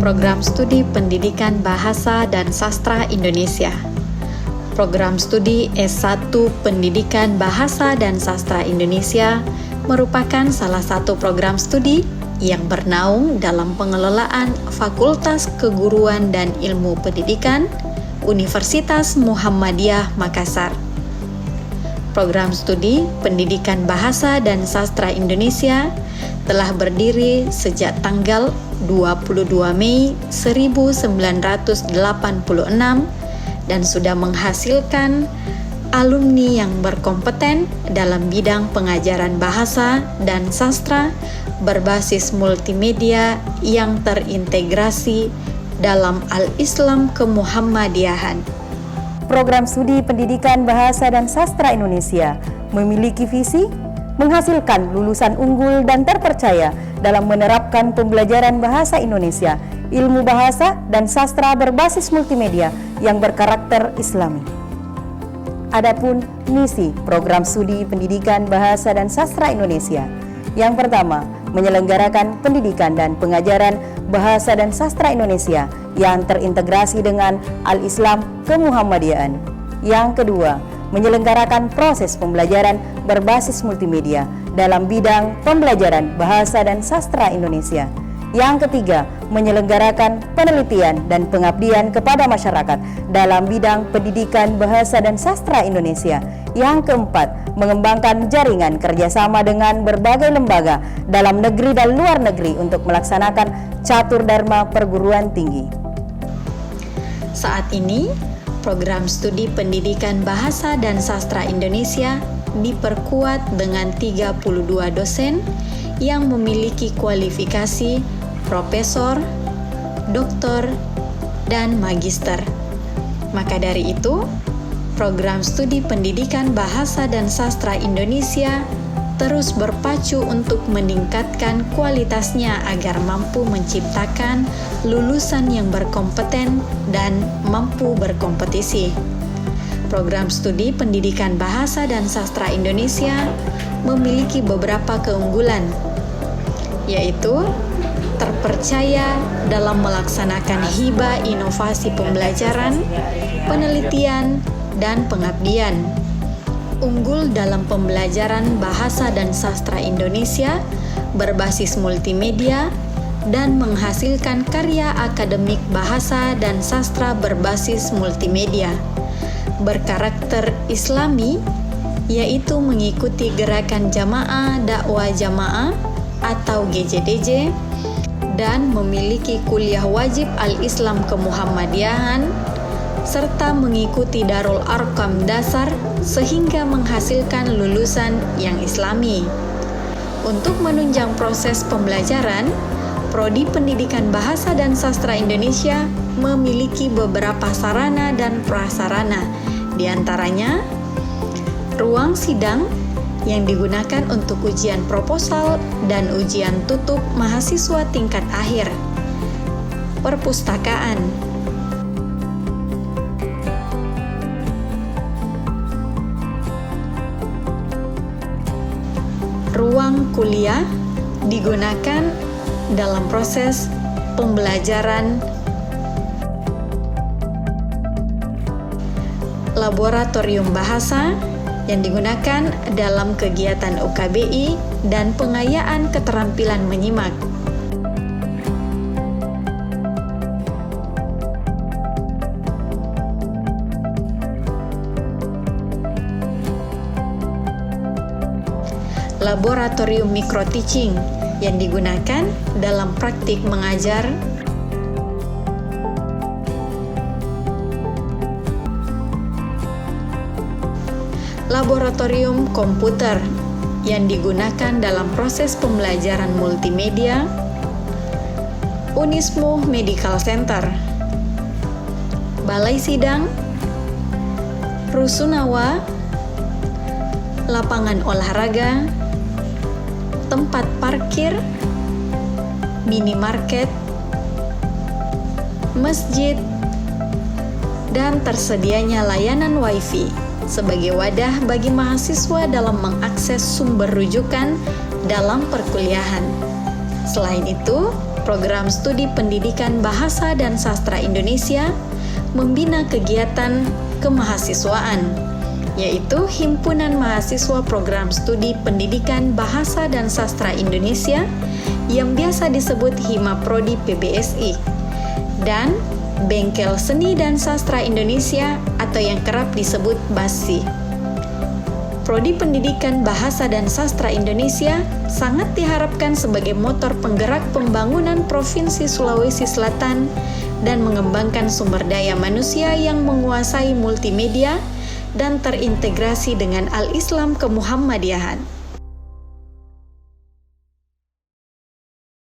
Program Studi Pendidikan Bahasa dan Sastra Indonesia. Program Studi S1 Pendidikan Bahasa dan Sastra Indonesia merupakan salah satu program studi yang bernaung dalam pengelolaan Fakultas Keguruan dan Ilmu Pendidikan Universitas Muhammadiyah Makassar. Program Studi Pendidikan Bahasa dan Sastra Indonesia telah berdiri sejak tanggal 22 Mei 1986 dan sudah menghasilkan alumni yang berkompeten dalam bidang pengajaran bahasa dan sastra berbasis multimedia yang terintegrasi dalam Al-Islam Kemuhammadiyahan. Program Studi Pendidikan Bahasa dan Sastra Indonesia memiliki visi menghasilkan lulusan unggul dan terpercaya dalam menerapkan pembelajaran bahasa Indonesia, ilmu bahasa dan sastra berbasis multimedia yang berkarakter Islami. Adapun misi Program Studi Pendidikan Bahasa dan Sastra Indonesia, yang pertama, menyelenggarakan pendidikan dan pengajaran bahasa dan sastra Indonesia yang terintegrasi dengan Al-Islam Kemuhammadiyahan. Yang kedua, menyelenggarakan proses pembelajaran berbasis multimedia dalam bidang pembelajaran bahasa dan sastra Indonesia. Yang ketiga, menyelenggarakan penelitian dan pengabdian kepada masyarakat dalam bidang pendidikan bahasa dan sastra Indonesia. Yang keempat, mengembangkan jaringan kerjasama dengan berbagai lembaga dalam negeri dan luar negeri untuk melaksanakan catur dharma perguruan tinggi. Saat ini, Program Studi Pendidikan Bahasa dan Sastra Indonesia diperkuat dengan 32 dosen yang memiliki kualifikasi profesor, doktor, dan magister. Maka dari itu, Program Studi Pendidikan Bahasa dan Sastra Indonesia terus berpacu untuk meningkatkan kualitasnya agar mampu menciptakan lulusan yang berkompeten dan mampu berkompetisi. Program Studi Pendidikan Bahasa dan Sastra Indonesia memiliki beberapa keunggulan, yaitu terpercaya dalam melaksanakan hibah inovasi pembelajaran, penelitian, dan pengabdian. Unggul dalam pembelajaran bahasa dan sastra Indonesia berbasis multimedia dan menghasilkan karya akademik bahasa dan sastra berbasis multimedia. Berkarakter Islami, yaitu mengikuti gerakan Jamaah Dakwah Jamaah atau GJDJ dan memiliki kuliah wajib Al-Islam Kemuhammadiyahan serta mengikuti Darul Arqam dasar sehingga menghasilkan lulusan yang Islami. Untuk menunjang proses pembelajaran, Prodi Pendidikan Bahasa dan Sastra Indonesia memiliki beberapa sarana dan prasarana, di antaranya ruang sidang yang digunakan untuk ujian proposal dan ujian tutup mahasiswa tingkat akhir, perpustakaan, ruang kuliah digunakan dalam proses pembelajaran, laboratorium bahasa yang digunakan dalam kegiatan UKBI dan pengayaan keterampilan menyimak. Laboratorium micro teaching yang digunakan dalam praktik mengajar, laboratorium komputer yang digunakan dalam proses pembelajaran multimedia, Unismu Medical Center, balai sidang, rusunawa, lapangan olahraga, tempat parkir, minimarket, masjid, dan tersedianya layanan Wi-Fi sebagai wadah bagi mahasiswa dalam mengakses sumber rujukan dalam perkuliahan. Selain itu, Program Studi Pendidikan Bahasa dan Sastra Indonesia membina kegiatan kemahasiswaan, yaitu Himpunan Mahasiswa Program Studi Pendidikan Bahasa dan Sastra Indonesia yang biasa disebut Himaprodi PBSI, dan Bengkel Seni dan Sastra Indonesia atau yang kerap disebut BASI. Prodi Pendidikan Bahasa dan Sastra Indonesia sangat diharapkan sebagai motor penggerak pembangunan Provinsi Sulawesi Selatan dan mengembangkan sumber daya manusia yang menguasai multimedia dan terintegrasi dengan Al-Islam Kemuhammadiyahan.